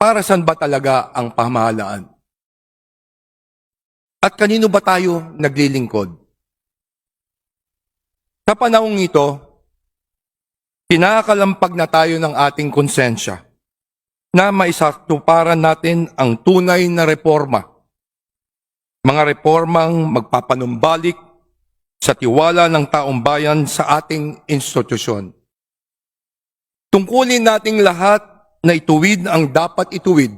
para saan ba talaga ang pamahalaan? At kanino ba tayo naglilingkod? Sa panahong ito, kinakalampag na tayo ng ating konsensya na maisaktuparan natin ang tunay na reforma. Mga reformang magpapanumbalik sa tiwala ng taong bayan sa ating institusyon. Tungkulin nating lahat na ituwid ang dapat ituwid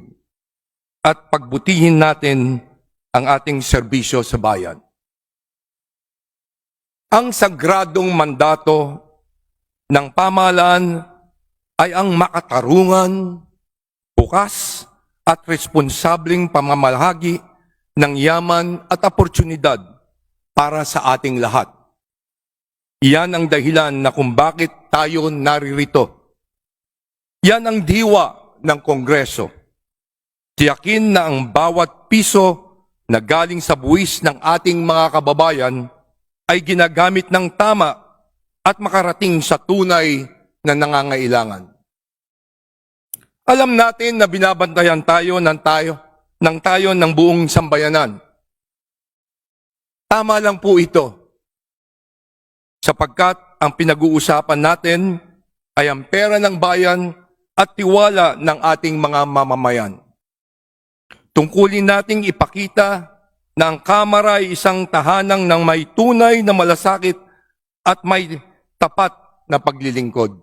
at pagbutihin natin ang ating serbisyo sa bayan. Ang sagradong mandato ng pamahalaan ay ang makatarungan, bukas at responsableng pamamalahagi ng yaman at oportunidad para sa ating lahat. Iyan ang dahilan na kung bakit tayo naririto. Yan ang diwa ng Kongreso. Tiyakin na ang bawat piso na galing sa buwis ng ating mga kababayan ay ginagamit ng tama at makarating sa tunay na nangangailangan. Alam natin na binabantayan tayo ng buong sambayanan. Tama lang po ito, sapagkat ang pinag-uusapan natin ay ang pera ng bayan at tiwala ng ating mga mamamayan. Tungkulin nating ipakita na ang Kamara ay isang tahanang ng may tunay na malasakit at may tapat na paglilingkod.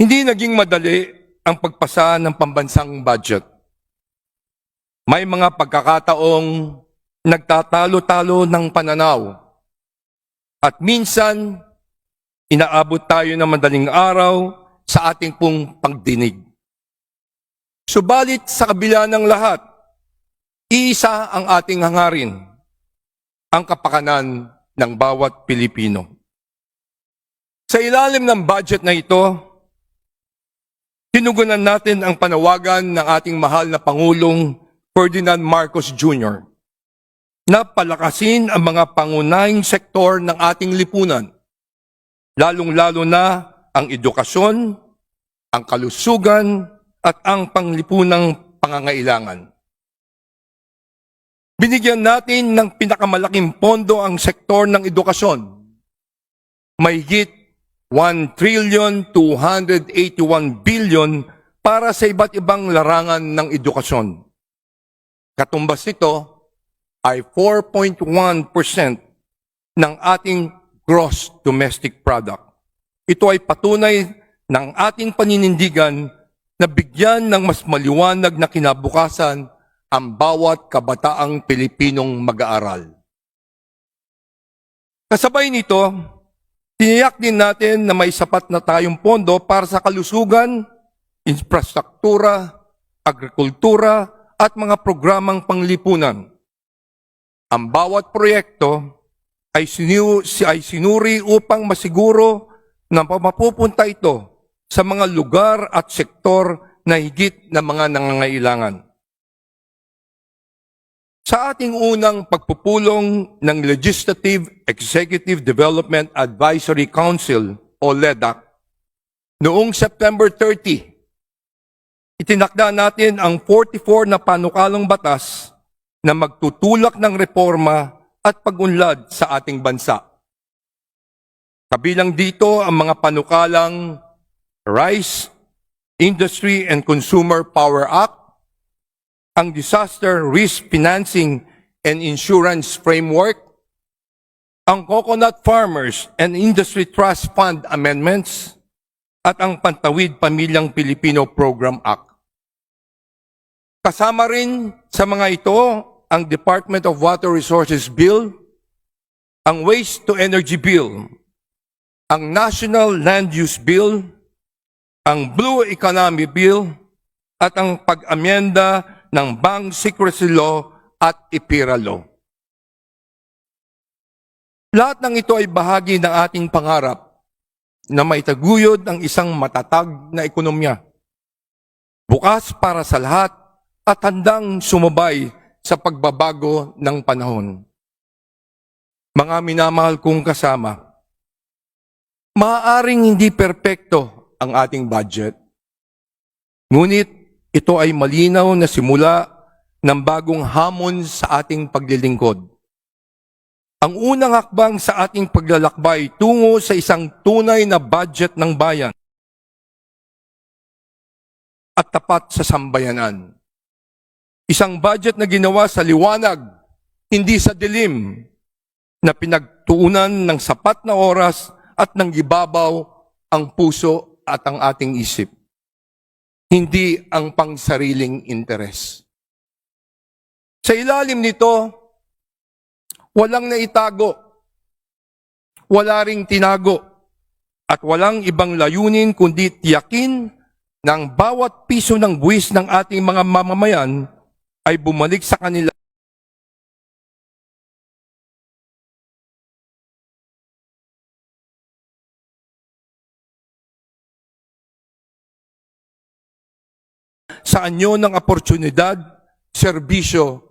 Hindi naging madali ang pagpasa ng pambansang budget. May mga pagkakataong nagtatalo-talo ng pananaw at minsan inaabot tayo ng madaling araw sa ating pong pagdinig. Subalit sa kabila ng lahat, iisa ang ating hangarin, ang kapakanan ng bawat Pilipino. Sa ilalim ng budget na ito, tinugunan natin ang panawagan ng ating mahal na Pangulong Ferdinand Marcos Jr. na palakasin ang mga pangunahing sektor ng ating lipunan, lalong-lalo na ang edukasyon, ang kalusugan, at ang panglipunang pangangailangan. Binigyan natin ng pinakamalaking pondo ang sektor ng edukasyon. Mahigit 1,281 billion para sa iba't ibang larangan ng edukasyon. Katumbas nito ay 4.1% ng ating gross domestic product. Ito ay patunay ng ating paninindigan na bigyan ng mas maliwanag na kinabukasan ang bawat kabataang Pilipinong mag-aaral. Kasabay nito, tiniyak din natin na may sapat na tayong pondo para sa kalusugan, infrastruktura, agrikultura, at mga programang panglipunan. Ang bawat proyekto ay sinuri upang masiguro na mapupunta ito sa mga lugar at sektor na higit na mga nangangailangan. Sa ating unang pagpupulong ng Legislative Executive Development Advisory Council o LEDAC, noong September 30, itinakda natin ang 44 na panukalang batas na magtutulak ng reforma at pag-unlad sa ating bansa. Kabilang dito ang mga panukalang RISE, Industry and Consumer Power Act, ang Disaster Risk Financing and Insurance Framework, ang Coconut Farmers and Industry Trust Fund Amendments, at ang Pantawid Pamilyang Pilipino Program Act. Kasama rin sa mga ito ang Department of Water Resources Bill, ang Waste to Energy Bill, ang National Land Use Bill, ang Blue Economy Bill, at ang pag-amyenda ng Bank Secrecy Law at IPIRA Law. Lahat ng ito ay bahagi ng ating pangarap na maitaguyod ang isang matatag na ekonomiya, bukas para sa lahat at handang sumabay sa pagbabago ng panahon. Mga minamahal kong kasama, maaaring hindi perpekto ang ating budget. Ngunit ito ay malinaw na simula ng bagong hamon sa ating paglilingkod. Ang unang hakbang sa ating paglalakbay tungo sa isang tunay na budget ng bayan at tapat sa sambayanan. Isang budget na ginawa sa liwanag, hindi sa dilim, na pinagtuunan ng sapat na oras at ng ibabaw ang puso at ang ating isip. Hindi ang pangsariling interes. Sa ilalim nito, walang naitago, wala ring tinago, at walang ibang layunin kundi tiyakin na ang bawat piso ng buwis ng ating mga mamamayan ay bumalik sa kanila sa anyo ng oportunidad, serbisyo